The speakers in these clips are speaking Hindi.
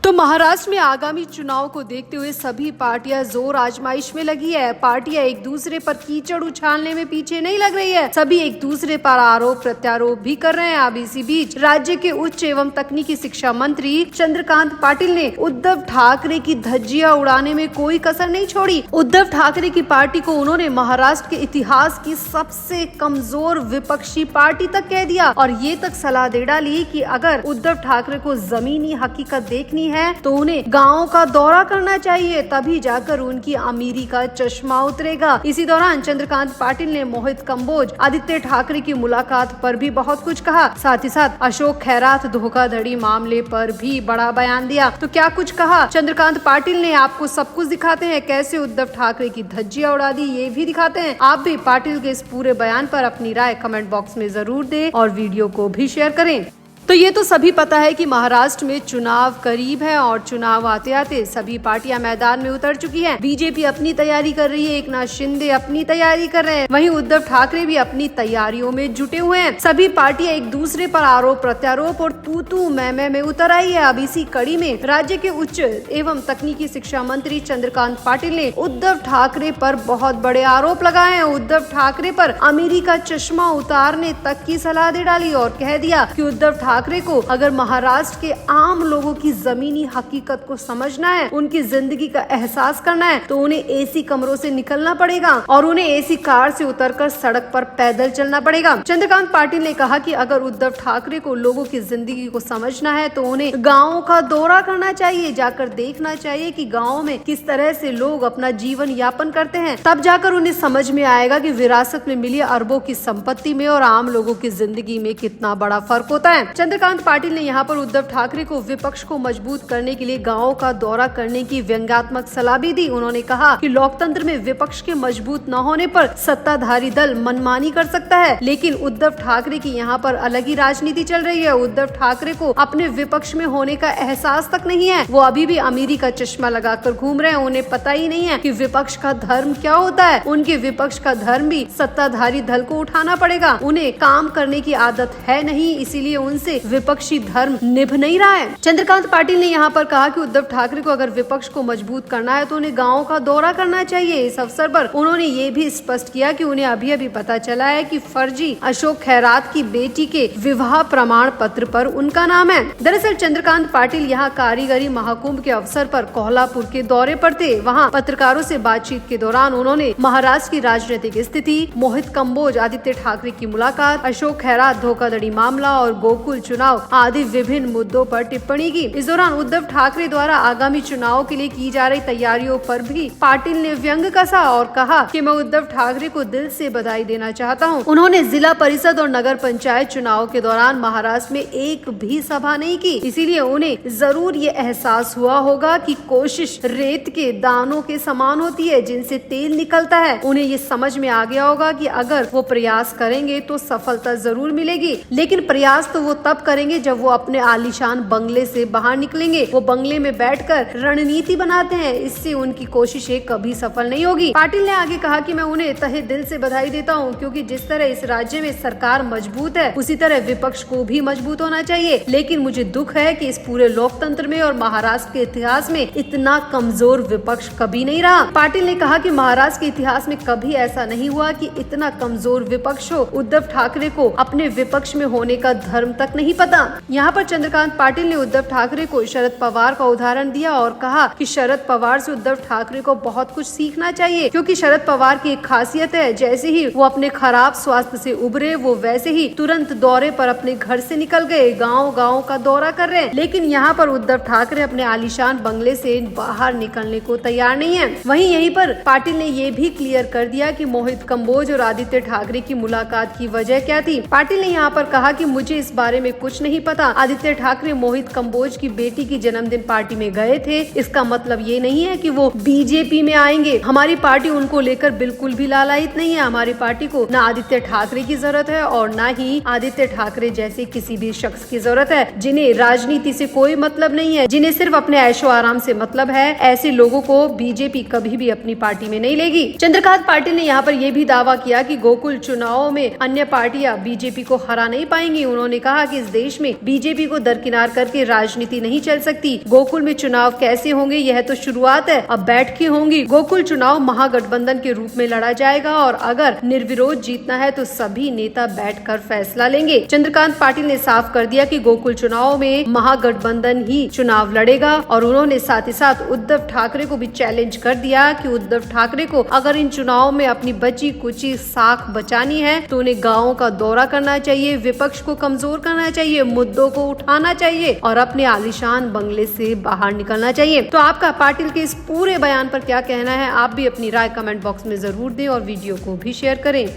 तो महाराष्ट्र में आगामी चुनाव को देखते हुए सभी पार्टियां जोर आजमाइश में लगी है। पार्टियां एक दूसरे पर कीचड़ उछालने में पीछे नहीं लग रही है। सभी एक दूसरे पर आरोप प्रत्यारोप भी कर रहे हैं। अब इसी बीच राज्य के उच्च एवं तकनीकी शिक्षा मंत्री चंद्रकांत पाटिल ने उद्धव ठाकरे की धज्जियां उड़ाने में कोई कसर नहीं छोड़ी। उद्धव ठाकरे की पार्टी को उन्होंने महाराष्ट्र के इतिहास की सबसे कमजोर विपक्षी पार्टी तक कह दिया और ये तक सलाह दे डाली कि अगर उद्धव ठाकरे को जमीनी हकीकत देखनी है तो उन्हें गाँव का दौरा करना चाहिए, तभी जाकर उनकी अमीरी का चश्मा उतरेगा। इसी दौरान चंद्रकांत पाटिल ने मोहित कंबोज, आदित्य ठाकरे की मुलाकात पर भी बहुत कुछ कहा। साथ ही साथ अशोक खैरात धोखाधड़ी मामले पर भी बड़ा बयान दिया। तो क्या कुछ कहा चंद्रकांत पाटिल ने, आपको सब कुछ दिखाते हैं। कैसे उद्धव ठाकरे की धज्जियां उड़ा दी ये भी दिखाते हैं। आप भी पाटिल के इस पूरे बयान पर अपनी राय कमेंट बॉक्स में जरूर दें और वीडियो को भी शेयर करें। तो ये तो सभी पता है कि महाराष्ट्र में चुनाव करीब है और चुनाव आते आते सभी पार्टियां मैदान में उतर चुकी हैं। बीजेपी अपनी तैयारी कर रही है, एकनाथ शिंदे अपनी तैयारी कर रहे हैं, वहीं उद्धव ठाकरे भी अपनी तैयारियों में जुटे हुए हैं। सभी पार्टियां एक दूसरे पर आरोप प्रत्यारोप और तू मैं में उतर आई है। अब इसी कड़ी में राज्य के उच्च एवं तकनीकी शिक्षा मंत्री चंद्रकांत पाटिल ने उद्धव ठाकरे पर बहुत बड़े आरोप लगाए हैं। उद्धव ठाकरे पर अमीरी का चश्मा उतारने तक की सलाह दे डाली और कह दिया कि उद्धव ठाकरे को अगर महाराष्ट्र के आम लोगों की जमीनी हकीकत को समझना है, उनकी जिंदगी का एहसास करना है, तो उन्हें एसी कमरों से निकलना पड़ेगा और उन्हें एसी कार से उतरकर सड़क पर पैदल चलना पड़ेगा। चंद्रकांत पाटिल ने कहा कि अगर उद्धव ठाकरे को लोगों की जिंदगी को समझना है तो उन्हें गाँव का दौरा करना चाहिए, जाकर देखना चाहिए कि गाँव में किस तरह से लोग अपना जीवन यापन करते हैं। तब जाकर उन्हें समझ में आएगा कि विरासत में मिली अरबों की संपत्ति में और आम लोगों की जिंदगी में कितना बड़ा फर्क होता है। चंद्रकांत पाटिल ने यहाँ पर उद्धव ठाकरे को विपक्ष को मजबूत करने के लिए गाँव का दौरा करने की व्यंग्यात्मक सलाह भी दी। उन्होंने कहा कि लोकतंत्र में विपक्ष के मजबूत न होने पर सत्ताधारी दल मनमानी कर सकता है, लेकिन उद्धव ठाकरे की यहाँ पर अलग ही राजनीति चल रही है। उद्धव ठाकरे को अपने विपक्ष में होने का एहसास तक नहीं है। वो अभी भी अमीरी का चश्मा लगाकर घूम रहे हैं। उन्हें पता ही नहीं है कि विपक्ष का धर्म क्या होता है। उनके विपक्ष का धर्म भी सत्ताधारी दल को उठाना पड़ेगा। उन्हें काम करने की आदत है नहीं, इसीलिए उनसे विपक्षी धर्म निभ नहीं रहा है। चंद्रकांत पाटिल ने यहाँ पर कहा कि उद्धव ठाकरे को अगर विपक्ष को मजबूत करना है तो उन्हें गाँव का दौरा करना चाहिए। इस अवसर पर उन्होंने ये भी स्पष्ट किया कि उन्हें अभी अभी पता चला है कि फर्जी अशोक खैरात की बेटी के विवाह प्रमाण पत्र पर उनका नाम है। दरअसल चंद्रकांत पाटिल यहाँ कारीगरी महाकुंभ के अवसर पर कोल्हापुर के दौरे पर थे। वहाँ पत्रकारों से बातचीत के दौरान उन्होंने महाराष्ट्र की राजनीतिक स्थिति, मोहित कंबोज, आदित्य ठाकरे की मुलाकात, अशोक खैरात धोखाधड़ी मामला और गोकुल चुनाव आदि विभिन्न मुद्दों पर टिप्पणी की। इस दौरान उद्धव ठाकरे द्वारा आगामी चुनाव के लिए की जा रही तैयारियों पर भी पाटिल ने व्यंग कसा और कहा कि मैं उद्धव ठाकरे को दिल से बधाई देना चाहता हूं। उन्होंने जिला परिषद और नगर पंचायत चुनाव के दौरान महाराष्ट्र में एक भी सभा नहीं की, इसीलिए उन्हें जरूर ये एहसास हुआ होगा कि कोशिश रेत के दानों के समान होती है जिनसे तेल निकलता है। उन्हें ये समझ में आ गया होगा कि अगर वो प्रयास करेंगे तो सफलता जरूर मिलेगी, लेकिन प्रयास तो वो तब करेंगे जब वो अपने आलीशान बंगले से बाहर निकलेंगे। वो बंगले में बैठकर रणनीति बनाते हैं, इससे उनकी कोशिशें कभी सफल नहीं होगी। पाटिल ने आगे कहा कि मैं उन्हें तहे दिल से बधाई देता हूं, क्योंकि जिस तरह इस राज्य में सरकार मजबूत है उसी तरह विपक्ष को भी मजबूत होना चाहिए। लेकिन मुझे दुख है कि इस पूरे लोकतंत्र में और महाराष्ट्र के इतिहास में इतना कमजोर विपक्ष कभी नहीं रहा। पाटिल ने कहा कि महाराष्ट्र के इतिहास में कभी ऐसा नहीं हुआ कि इतना कमजोर विपक्ष हो। उद्धव ठाकरे को अपने विपक्ष में होने का धर्म तक नहीं पता। यहाँ पर चंद्रकांत पाटिल ने उद्धव ठाकरे को शरद पवार का उदाहरण दिया और कहा कि शरद पवार से उद्धव ठाकरे को बहुत कुछ सीखना चाहिए, क्योंकि शरद पवार की एक खासियत है, जैसे ही वो अपने खराब स्वास्थ्य से उबरे वो वैसे ही तुरंत दौरे पर अपने घर से निकल गए, गाँव का दौरा कर रहे हैं। लेकिन यहाँ पर उद्धव ठाकरे अपने आलीशान बंगले से बाहर निकलने को तैयार नहीं है। वहीं यहीं पर पाटिल ने ये भी क्लियर कर दिया कि मोहित कंबोज और आदित्य ठाकरे की मुलाकात की वजह क्या थी। पाटिल ने यहाँ पर कहा कि मुझे इस बारे में कुछ नहीं पता। आदित्य ठाकरे मोहित कंबोज की बेटी की जन्मदिन पार्टी में गए थे, इसका मतलब ये नहीं है कि वो बीजेपी में आएंगे। हमारी पार्टी उनको लेकर बिल्कुल भी लालायित नहीं है। हमारी पार्टी को न आदित्य ठाकरे की जरूरत है और न ही आदित्य ठाकरे जैसे किसी भी शख्स की जरूरत है जिन्हें राजनीति से कोई मतलब नहीं है, जिन्हें सिर्फ अपने ऐशो आराम से मतलब है। ऐसे लोगों को बीजेपी कभी भी अपनी पार्टी में नहीं लेगी। चंद्रकांत पाटिल ने यहाँ पर यह भी दावा किया कि गोकुल चुनाव में अन्य पार्टियां बीजेपी को हरा नहीं पाएंगी। उन्होंने कहा कि कि इस देश में बीजेपी को दरकिनार करके राजनीति नहीं चल सकती। गोकुल में चुनाव कैसे होंगे यह तो शुरुआत है, अब बैठकें होंगी। गोकुल चुनाव महागठबंधन के रूप में लड़ा जाएगा और अगर निर्विरोध जीतना है तो सभी नेता बैठकर फैसला लेंगे। चंद्रकांत पाटिल ने साफ कर दिया कि गोकुल चुनाव में महागठबंधन ही चुनाव लड़ेगा और उन्होंने साथ ही साथ उद्धव ठाकरे को भी चैलेंज कर दिया कि उद्धव ठाकरे को अगर इन चुनाव में अपनी बची कुची साख बचानी है तो उन्हें गाँवों का दौरा करना चाहिए, विपक्ष को कमजोर करना चाहिए, मुद्दों को उठाना चाहिए और अपने आलीशान बंगले से बाहर निकलना चाहिए। तो आपका पाटिल के इस पूरे बयान पर क्या कहना है? आप भी अपनी राय कमेंट बॉक्स में जरूर दें और वीडियो को भी शेयर करें।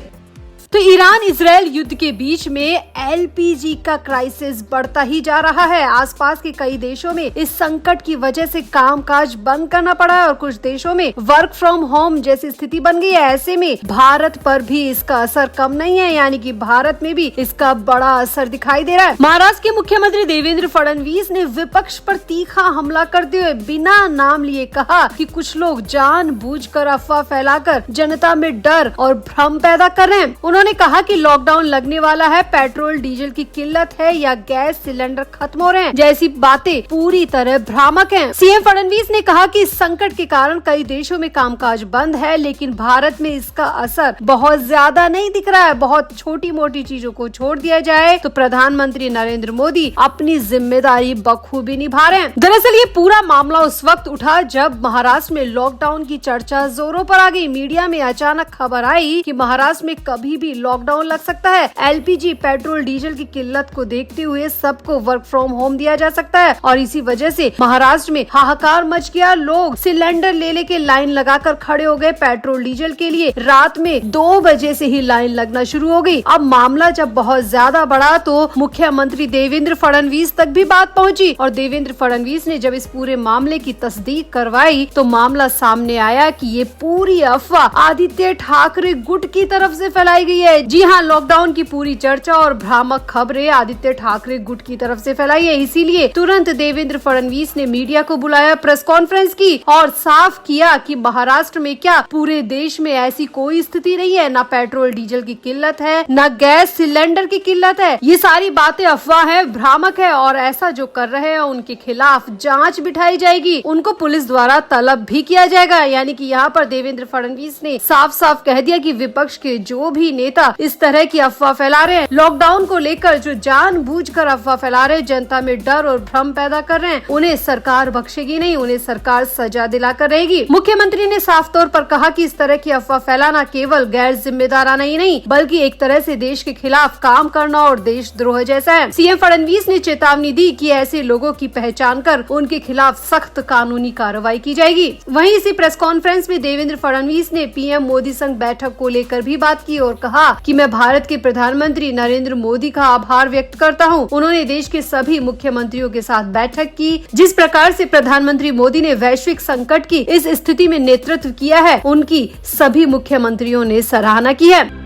तो ईरान इजरायल युद्ध के बीच में एलपीजी का क्राइसिस बढ़ता ही जा रहा है। आसपास के कई देशों में इस संकट की वजह से कामकाज बंद करना पड़ा है और कुछ देशों में वर्क फ्रॉम होम जैसी स्थिति बन गई है। ऐसे में भारत पर भी इसका असर कम नहीं है, यानी कि भारत में भी इसका बड़ा असर दिखाई दे रहा है। महाराष्ट्र के मुख्यमंत्री देवेंद्र फडणवीस ने विपक्ष पर तीखा हमला करते हुए बिना नाम लिए कहा कि कुछ लोग जानबूझकर अफवाह फैलाकर जनता में डर और भ्रम पैदा कर रहे हैं। उन्होंने कहा कि लॉकडाउन लगने वाला है, पेट्रोल डीजल की किल्लत है या गैस सिलेंडर खत्म हो रहे हैं जैसी बातें पूरी तरह भ्रामक हैं। सीएम फडणवीस ने कहा कि इस संकट के कारण कई देशों में कामकाज बंद है, लेकिन भारत में इसका असर बहुत ज्यादा नहीं दिख रहा है। बहुत छोटी मोटी चीजों को छोड़ दिया जाए तो प्रधानमंत्री नरेंद्र मोदी अपनी जिम्मेदारी बखूबी निभा रहे हैं। दरअसल ये पूरा मामला उस वक्त उठा जब महाराष्ट्र में लॉकडाउन की चर्चा जोरों पर आ गई। मीडिया में अचानक खबर आई कि महाराष्ट्र में कभी भी लॉकडाउन लग सकता है। एलपीजी पेट्रोल डीजल की किल्लत को देखते हुए सबको वर्क फ्रॉम होम दिया जा सकता है और इसी वजह से महाराष्ट्र में हाहाकार मच गया। लोग सिलेंडर ले के लाइन लगाकर खड़े हो गए पेट्रोल डीजल के लिए। रात में 2 बजे से ही लाइन लगना शुरू हो गई। अब मामला जब बहुत ज्यादा बढ़ा तो मुख्यमंत्री देवेंद्र फडणवीस तक भी बात पहुंची और देवेंद्र फडणवीस ने जब इस पूरे मामले की तस्दीक करवाई तो मामला सामने आया कि ये पूरी अफवाह आदित्य ठाकरे गुट की तरफ से फैलाई गई है। जी हाँ, लॉकडाउन की पूरी चर्चा और भ्रामक खबरें आदित्य ठाकरे गुट की तरफ से फैलाई है। इसीलिए तुरंत देवेंद्र फडणवीस ने मीडिया को बुलाया, प्रेस कॉन्फ्रेंस की और साफ किया कि महाराष्ट्र में क्या पूरे देश में ऐसी कोई स्थिति नहीं है, न पेट्रोल डीजल की किल्लत है, न गैस सिलेंडर की किल्लत है। ये सारी बातें अफवाह है, भ्रामक है और ऐसा जो कर रहे हैं उनके खिलाफ जाँच बिठाई जाएगी, उनको पुलिस द्वारा तलब भी किया जाएगा। यानी कि यहाँ पर देवेंद्र फडणवीस ने साफ साफ कह दिया कि विपक्ष के जो भी नेता इस तरह की अफवाह फैला रहे हैं, लॉकडाउन को लेकर जो जानबूझकर अफवाह फैला रहे हैं, जनता में डर और भ्रम पैदा कर रहे हैं, उन्हें सरकार बख्शेगी नहीं, उन्हें सरकार सजा दिलाकर रहेगी। मुख्यमंत्री ने साफ तौर पर कहा कि इस तरह की अफवाह फैलाना केवल गैर जिम्मेदाराना ही नहीं बल्कि एक तरह से देश के खिलाफ काम करना और देशद्रोह जैसा है। सीएम फडणवीस ने चेतावनी दी कि ऐसे लोगों की पहचान कर उनके खिलाफ सख्त कानूनी कार्रवाई की जाएगी। वहीं इसी प्रेस कॉन्फ्रेंस में देवेंद्र फडणवीस ने पीएम मोदी संग बैठक को लेकर भी बात की और कहा कि मैं भारत के प्रधानमंत्री नरेंद्र मोदी का आभार व्यक्त करता हूं। उन्होंने देश के सभी मुख्यमंत्रियों के साथ बैठक की। जिस प्रकार से प्रधानमंत्री मोदी ने वैश्विक संकट की इस स्थिति में नेतृत्व किया है, उनकी सभी मुख्यमंत्रियों ने सराहना की है।